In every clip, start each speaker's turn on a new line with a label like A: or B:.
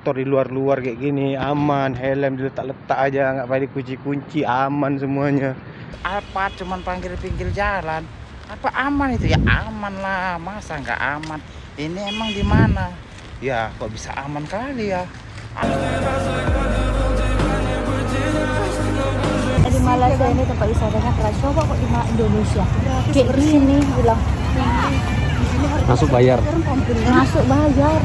A: motor di luar-luar kayak gini, aman, helm diletak-letak aja, nggak pakai kunci-kunci, aman semuanya.
B: Apa cuman pinggir jalan? Apa aman itu? Ya aman lah, masa nggak aman? Ini emang di mana? Ya kok bisa aman kali ya?
C: Di Malaysia ini tempat wisatanya keras, coba kok di Indonesia kayak gini bilang
D: Masuk bayar.
C: masuk bayar.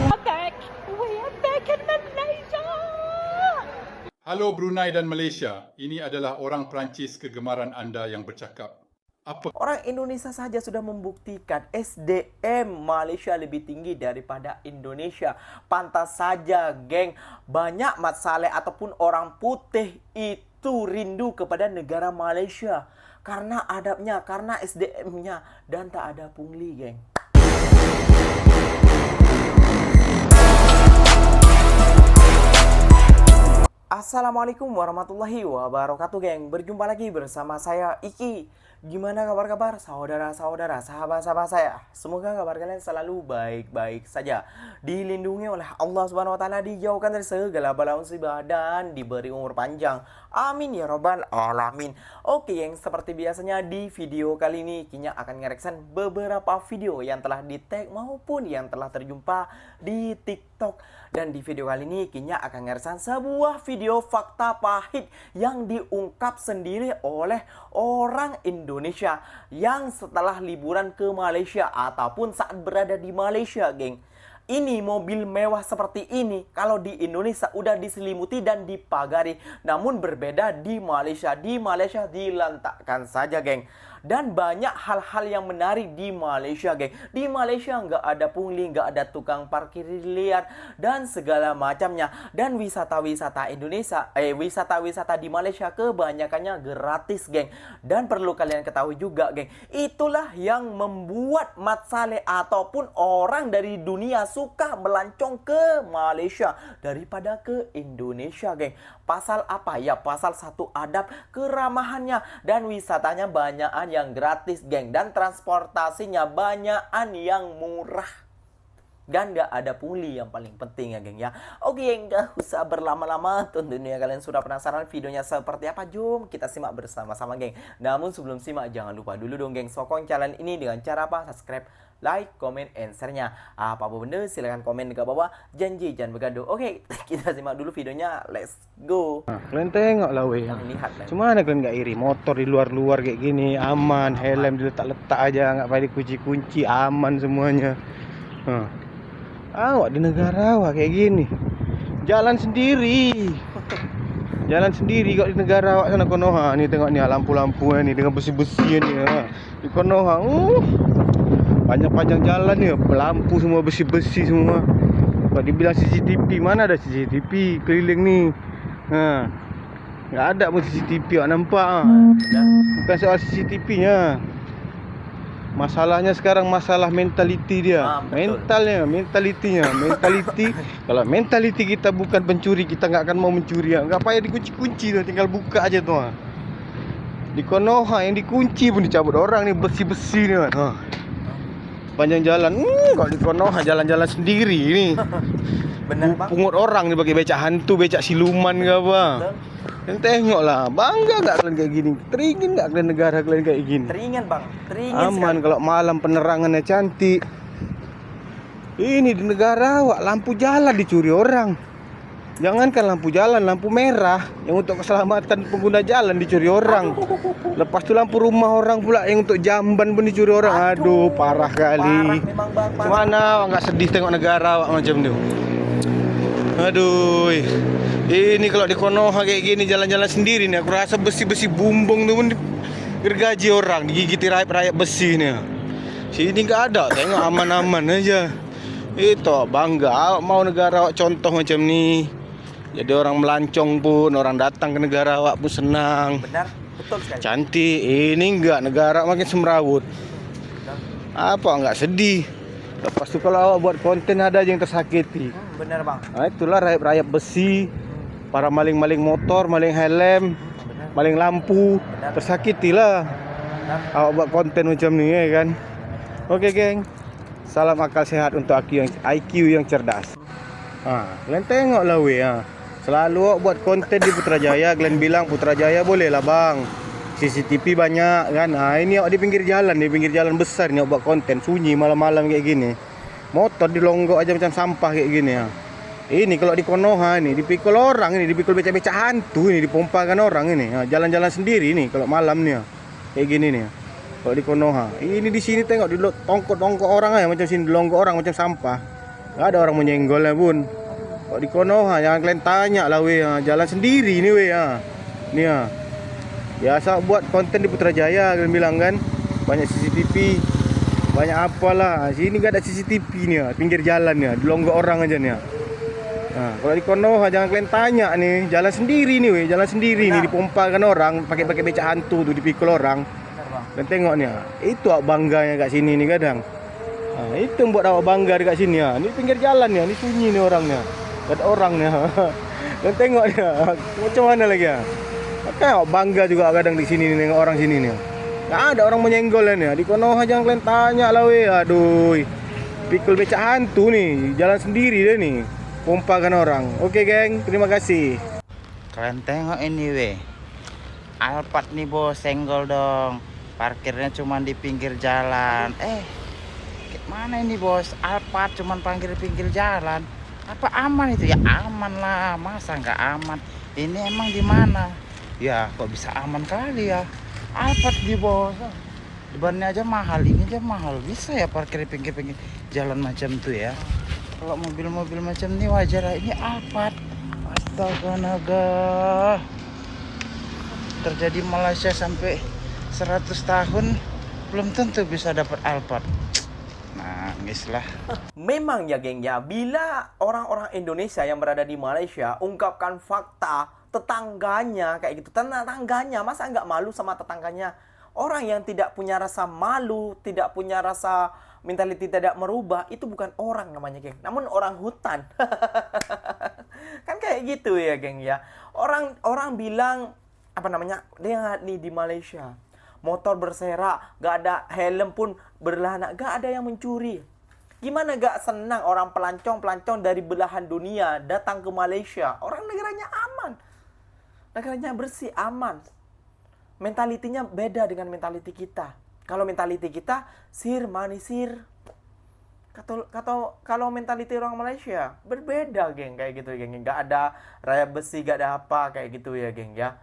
E: Halo Brunei dan Malaysia, ini adalah orang Perancis kegemaran anda yang bercakap. Apa
F: Orang Indonesia saja sudah membuktikan SDM Malaysia lebih tinggi daripada Indonesia. Pantas saja, geng, banyak Mat Saleh ataupun orang putih itu rindu kepada negara Malaysia. Karena adabnya, karena SDM-nya, dan tak ada pungli, geng. Assalamualaikum warahmatullahi wabarakatuh, geng. Berjumpa lagi bersama saya Iki. Gimana kabar-kabar saudara-saudara, sahabat-sahabat saya? Semoga kabar kalian selalu baik-baik saja. Dilindungi oleh Allah Subhanahu wa taala, dijauhkan dari segala bala musibah dan diberi umur panjang. Amin ya robbal alamin. Oke, yang seperti biasanya di video kali ini Kinya akan ngereksan beberapa video yang telah di-tag maupun yang telah terjumpa di TikTok. Dan di video kali ini Kinya akan ngereksan sebuah video fakta pahit yang diungkap sendiri oleh orang Indonesia yang setelah liburan ke Malaysia ataupun saat berada di Malaysia, geng. Ini mobil mewah seperti ini kalau di Indonesia udah diselimuti dan dipagari, namun berbeda di Malaysia. Di Malaysia dilantakkan saja, geng. Dan banyak hal-hal yang menarik di Malaysia, geng. Di Malaysia nggak ada pungli, nggak ada tukang parkir liar dan segala macamnya. Dan wisata-wisata Indonesia, wisata-wisata di Malaysia kebanyakannya gratis, geng. Dan perlu kalian ketahui juga, geng, itulah yang membuat Mat Saleh ataupun orang dari dunia suka melancong ke Malaysia daripada ke Indonesia, geng. Pasal apa ya? Pasal satu, adab keramahannya dan wisatanya banyakan yang gratis, geng, dan transportasinya banyakan yang murah dan nggak ada pungli yang paling penting ya, geng, ya. Oke, nggak usah berlama-lama, tentunya kalian sudah penasaran videonya seperti apa. Jom kita simak bersama-sama, geng. Namun sebelum simak jangan lupa dulu dong, geng, sokong channel ini dengan cara apa? Subscribe, like, comment, and share-nya. Apa benda silahkan komen di bawah. Janji jangan bergaduh. Oke, kita simak dulu videonya. Let's go.
A: Nah, kalian tengok lah weh.
F: Lihat lah.
A: Cuman kalian nggak iri, motor di luar-luar kayak gini, aman, helm diletak-letak aja, nggak pakai kunci-kunci, aman semuanya. Awak di negara awak kayak gini, jalan sendiri. Jalan sendiri kok di negara awak sana Konoha. Nih tengok nih lampu-lampu ni dengan besi-besi ni. Di Konoha. Panjang-panjang jalan ni, lampu semua besi-besi semua. Kalau dibilang CCTV, mana ada CCTV keliling ni? Nggak ada pun CCTV, awak nampak. Bukan soal CCTV-nya. Masalahnya sekarang masalah mentality dia. Mentality. Kalau mentality kita bukan pencuri, kita nggak akan mau mencuri. Nggak payah dikunci-kunci tuh, tinggal buka aja tuh. Di Konoha yang dikunci pun dicabut orang nih, besi-besi nih. Panjang jalan, kalau di Konoha jalan-jalan sendiri ini.
F: Bener, Bang.
A: Pungut orang nih pakai becak hantu, becak siluman ke apa. Dan tengok lah, bangga gak kalian kayak gini? Teringin gak kalian negara kalian kayak gini?
F: Teringin, Bang. Teringin
A: aman sekali. Kalau malam penerangannya cantik. Ini di negara awak lampu jalan dicuri orang. Jangankan lampu jalan, lampu merah yang untuk keselamatan pengguna jalan dicuri orang. Lepas itu lampu rumah orang pula yang untuk jamban pun dicuri orang. Aduh, parah kali. Mana awak gak sedih tengok negara awak macam tu? Aduh, ini kalau di Konoha kayak gini jalan-jalan sendiri nih, aku rasa besi-besi bumbung tuh pun gergaji orang, digigiti rayap-rayap besi nih. Sini nggak ada, tengok aman-aman aja. Itu bangga, awak mau negara awak contoh macam ni. Jadi orang melancong pun, orang datang ke negara awak pun senang.
F: Benar, betul sekali.
A: Cantik, ini enggak, negara makin semrawut. Apa enggak sedih? Lepas itu kalau awak buat konten ada aja yang tersakiti.
F: Benar, Bang.
A: Nah, itulah rayap-rayap besi, para maling-maling motor, maling helm, maling lampu, tersakitilah. Awak buat konten macam ni, ya kan? Oke, geng. Salam akal sehat untuk IQ yang cerdas. Kalian tengok lah weh. Selalu awak buat konten di Putrajaya, kalian bilang Putrajaya boleh lah bang, CCTV banyak kan. Ini awak di pinggir jalan besar ni awak buat konten sunyi malam-malam kayak gini. Motor dilonggok aja macam sampah kayak gini ya. Ini kalau di Konoha ini dipikul orang, ini dipikul becak-becak hantu, ini dipompakan orang ini. Jalan-jalan sendiri nih kalau malam nih. Kayak gini nih. Kalau di Konoha. Ini di sini tengok di tongkok orang aja macam sini dilonggok orang macam sampah. Enggak ada orang menyenggolnya pun. Kalau di Konoha jangan kalian tanya lah weh, jalan sendiri ni weh Ni biasa buat konten di Putrajaya kalian bilang kan. Banyak CCTV, banyak apalah. Sini enggak ada CCTV ni pinggir jalan ni, dilonggok orang aja ni. Kalau di Konoha jangan kalian tanya nih, jalan sendiri nih weh, jalan sendiri nih dipompakan orang, pakai becak hantu tuh dipikul orang. Dan tengok nih, itu awak bangganya kat sini nih kadang. Itu yang buat awak bangga dekat sini Ini pinggir jalan nih, ini sunyi nih orangnya. Gak ada orang nih. Dan tengok nih, macam mana lagi Makanya awak bangga juga kadang di sini nih nengok orang sini nih. Gak ada orang menyenggol nih. Di Konoha jangan kalian tanya lah weh, aduh. Pikul becak hantu nih, jalan sendiri deh nih. Pompakan orang. Oke geng, terima kasih.
B: Kalian tengok ini weh, Alphard nih bos, senggol dong. Parkirnya cuma di pinggir jalan. Mana ini bos, Alphard cuma parkir pinggir jalan. Apa aman itu? Ya aman lah, masa nggak aman? Ini emang di mana? Ya kok bisa aman kali ya? Alphard di bos, depannya aja mahal, ini aja mahal. Bisa ya parkir pinggir-pinggir jalan macam tuh ya? Kalau mobil-mobil macam ini wajar lah. Ini Alphard. Astaga naga. Terjadi Malaysia sampai 100 tahun belum tentu bisa dapat Alphard. Nangis lah.
F: Memang ya geng ya, bila orang-orang Indonesia yang berada di Malaysia ungkapkan fakta tetangganya kayak gitu, tetangganya masa nggak malu sama tetangganya? Orang yang tidak punya rasa malu, tidak punya rasa mentality tidak merubah, itu bukan orang namanya geng, namun orang hutan. Kan kayak gitu ya geng ya. Orang bilang apa namanya, dia nih di Malaysia motor berserak, gak ada helm pun berlana, gak ada yang mencuri. Gimana gak senang orang pelancong dari belahan dunia datang ke Malaysia? Orang negaranya aman, negaranya bersih, aman. Mentalitinya beda dengan mentaliti kita. Kalau mentaliti kita sir manisir. Kalau mentaliti orang Malaysia berbeda geng, kayak gitu geng. Gak ada raya besi, gak ada apa kayak gitu ya geng ya.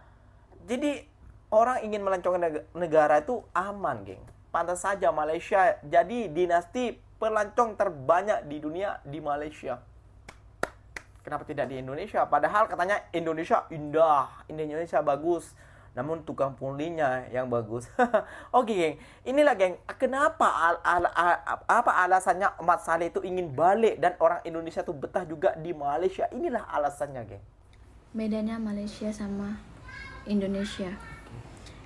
F: Jadi orang ingin melancongkan negara itu aman geng. Pantas saja Malaysia jadi dinasti pelancong terbanyak di dunia di Malaysia. Kenapa tidak di Indonesia? Padahal katanya Indonesia indah, Indonesia bagus. Namun tukang pulinya yang bagus. Oke geng, inilah geng, kenapa apa alasannya Mat Salleh itu ingin balik dan orang Indonesia tuh betah juga di Malaysia. Inilah alasannya geng.
C: Bedanya Malaysia sama Indonesia.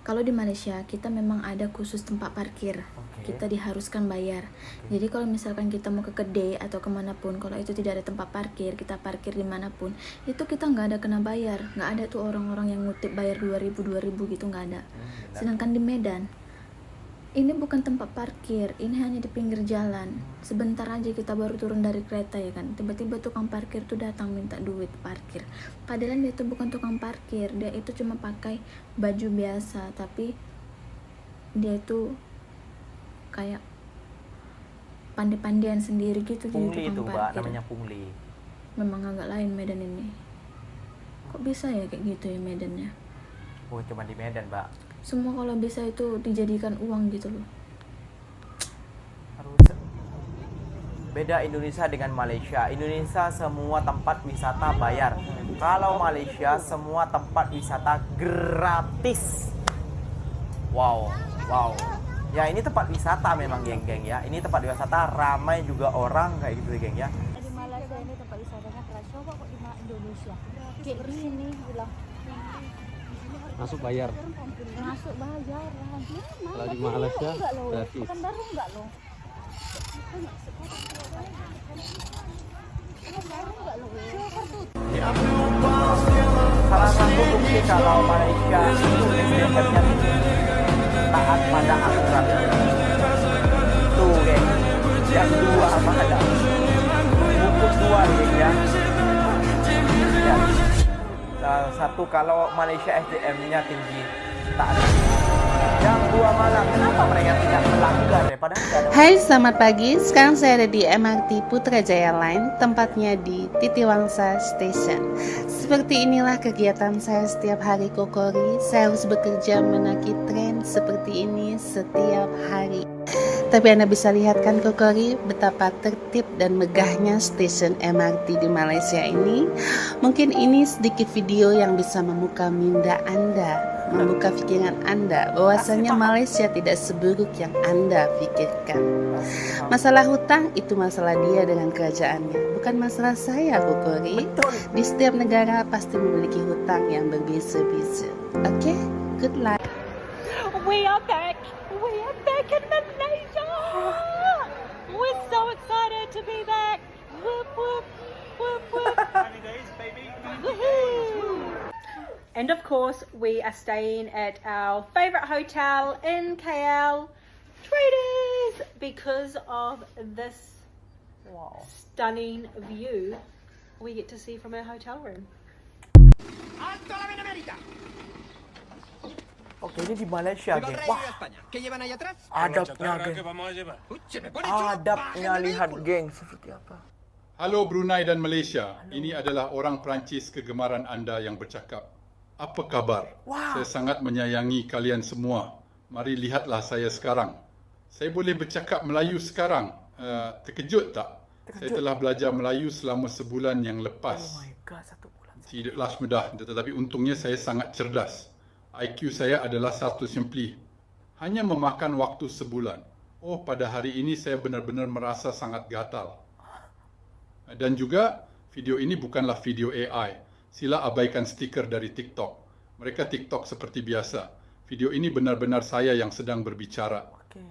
C: Kalau di Malaysia kita memang ada khusus tempat parkir. Kita diharuskan bayar. Jadi kalau misalkan kita mau ke kedai atau kemanapun, kalau itu tidak ada tempat parkir, kita parkir dimanapun, itu kita nggak ada kena bayar. Nggak ada tuh orang-orang yang ngutip bayar 2000 gitu, nggak ada. Sedangkan di Medan ini bukan tempat parkir, ini hanya di pinggir jalan. Sebentar aja kita baru turun dari kereta ya kan, tiba-tiba tukang parkir tuh datang minta duit parkir. Padahal dia itu bukan tukang parkir, dia itu cuma pakai baju biasa, tapi dia itu kayak pandai-pandaian sendiri gitu.
F: Pungli
C: jadi
F: itu
C: tukang
F: mbak,
C: parkir.
F: namanya pungli.
C: Memang agak lain Medan ini. Kok bisa ya kayak gitu ya Medannya?
F: Oh cuma di Medan mbak.
C: Semua kalau bisa itu dijadikan uang gitu loh.
F: Beda Indonesia dengan Malaysia. Indonesia semua tempat wisata bayar. Kalau Malaysia semua tempat wisata gratis. Wow. Ya ini tempat wisata memang geng-geng ya. Ini tempat wisata, ramai juga orang kayak gitu geng ya.
C: Di Malaysia ini tempat wisatanya keras. Coba kok di Indonesia kayak gini bilang
D: Masuk bayar.
C: masuk bayar.
D: Kalau di Malaysia gratis.
C: Bukan baru enggak loh.
F: Salah satu bukti kalau Malaysia itu SDM-nya taat pada aturan. Tuh geng, yang dua apa ada? Buku dua geng ya. satu, kalau Malaysia SDM-nya tinggi, tak ada. Yang dua malah, kenapa mereka tidak melanggar ya? Padahal nggak ada.
G: Hai, selamat pagi. Sekarang saya ada di MRT Putrajaya Line, tempatnya di Titiwangsa Station. Seperti inilah kegiatan saya setiap hari, Kokori. Saya harus bekerja menaiki tren seperti ini setiap hari. Tapi Anda bisa lihat kan, Kokori, betapa tertib dan megahnya stasiun MRT di Malaysia ini. Mungkin ini sedikit video yang bisa membuka minda Anda, membuka pikiran Anda bahwasanya Malaysia tidak seburuk yang Anda pikirkan. Masalah hutang itu masalah dia dengan kerajaannya, bukan masalah saya, Kokori. Di setiap negara pasti memiliki hutang yang berbeza-beza. Oke, good luck.
H: We are back. We are back in Malaysia. We're so excited to be back. Whoop whoop whoop whoop. Woohoo! And of course, we are staying at our favorite hotel in KL, Traders, because of this stunning view we get to see from our hotel room.
F: Oke, ini di Malaysia, geng. Wah, adabnya, geng. Adabnya, lihat, geng. Seperti apa?
E: Halo Brunei dan Malaysia, ini adalah orang Perancis kegemaran anda yang bercakap. Apa kabar? Saya sangat menyayangi kalian semua. Mari lihatlah saya sekarang. Saya boleh bercakap Melayu sekarang. Terkejut tak? Saya telah belajar Melayu selama sebulan yang lepas.
F: Oh my God, 1 bulan.
E: Tidaklah mudah, tetapi untungnya saya sangat cerdas. IQ saya adalah 100 hanya memakan waktu sebulan. Oh, pada hari ini saya benar-benar merasa sangat gatal. Dan juga, video ini bukanlah video AI. Sila abaikan stiker dari TikTok. Mereka TikTok seperti biasa. Video ini benar-benar saya yang sedang berbicara.
F: Oke.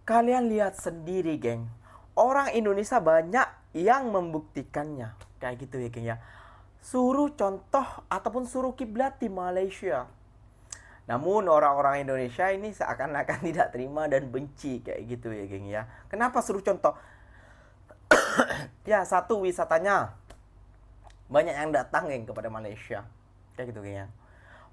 F: Kalian lihat sendiri, geng. Orang Indonesia banyak yang membuktikannya. Kayak gitu ya, geng ya. Suruh contoh ataupun suruh kiblat di Malaysia. Namun orang-orang Indonesia ini seakan-akan tidak terima dan benci kayak gitu ya, geng ya. Kenapa suruh contoh? Ya, satu, wisatanya banyak yang datang, geng, kepada Malaysia. Kayak gitu, geng ya.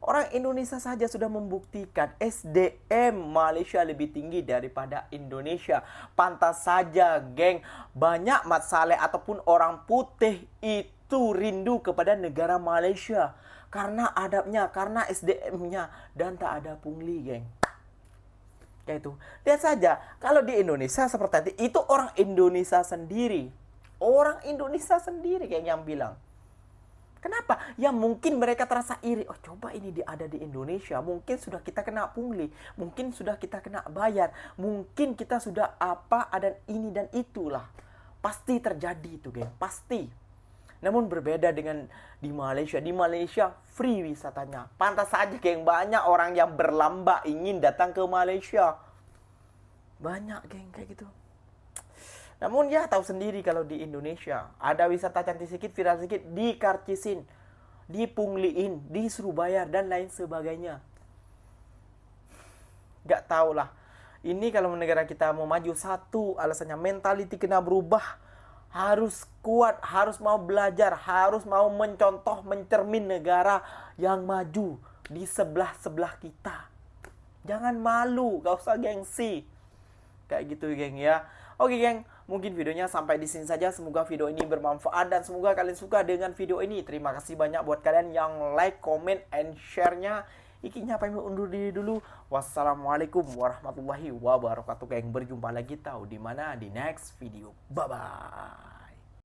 F: Orang Indonesia saja sudah membuktikan SDM Malaysia lebih tinggi daripada Indonesia. Pantas saja, geng, banyak Mat Saleh ataupun orang putih itu rindu kepada negara Malaysia karena adabnya, karena SDM-nya, dan tak ada pungli, geng. Kayak itu. Lihat saja, kalau di Indonesia seperti tadi, itu orang Indonesia sendiri. Orang Indonesia sendiri, geng, yang bilang. Kenapa? Ya mungkin mereka terasa iri. Oh, coba ini ada di Indonesia. Mungkin sudah kita kena pungli. Mungkin sudah kita kena bayar. Mungkin kita sudah apa, ada ini dan itulah. Pasti terjadi itu, geng. Pasti. Namun berbeda dengan di Malaysia. Di Malaysia free wisatanya. Pantas saja, geng, banyak orang yang berlamba ingin datang ke Malaysia. Banyak, geng, kayak gitu. Namun ya tahu sendiri kalau di Indonesia ada wisata cantik sedikit, viral sedikit, dikarcisin, dipungliin, disuruh bayar dan lain sebagainya. Gak tau lah. Ini kalau negara kita mau maju, satu alasannya mentality kena berubah. Harus kuat, harus mau belajar, harus mau mencontoh, mencermin negara yang maju di sebelah-sebelah kita. Jangan malu, gak usah gengsi. Kayak gitu, geng ya. Oke, geng, mungkin videonya sampai di sini saja. Semoga video ini bermanfaat dan semoga kalian suka dengan video ini. Terima kasih banyak buat kalian yang like, comment, and share-nya. Ikinya pamit undur diri dulu. Wassalamualaikum warahmatullahi wabarakatuh, geng. Berjumpa lagi tahu di mana di next video. Bye bye.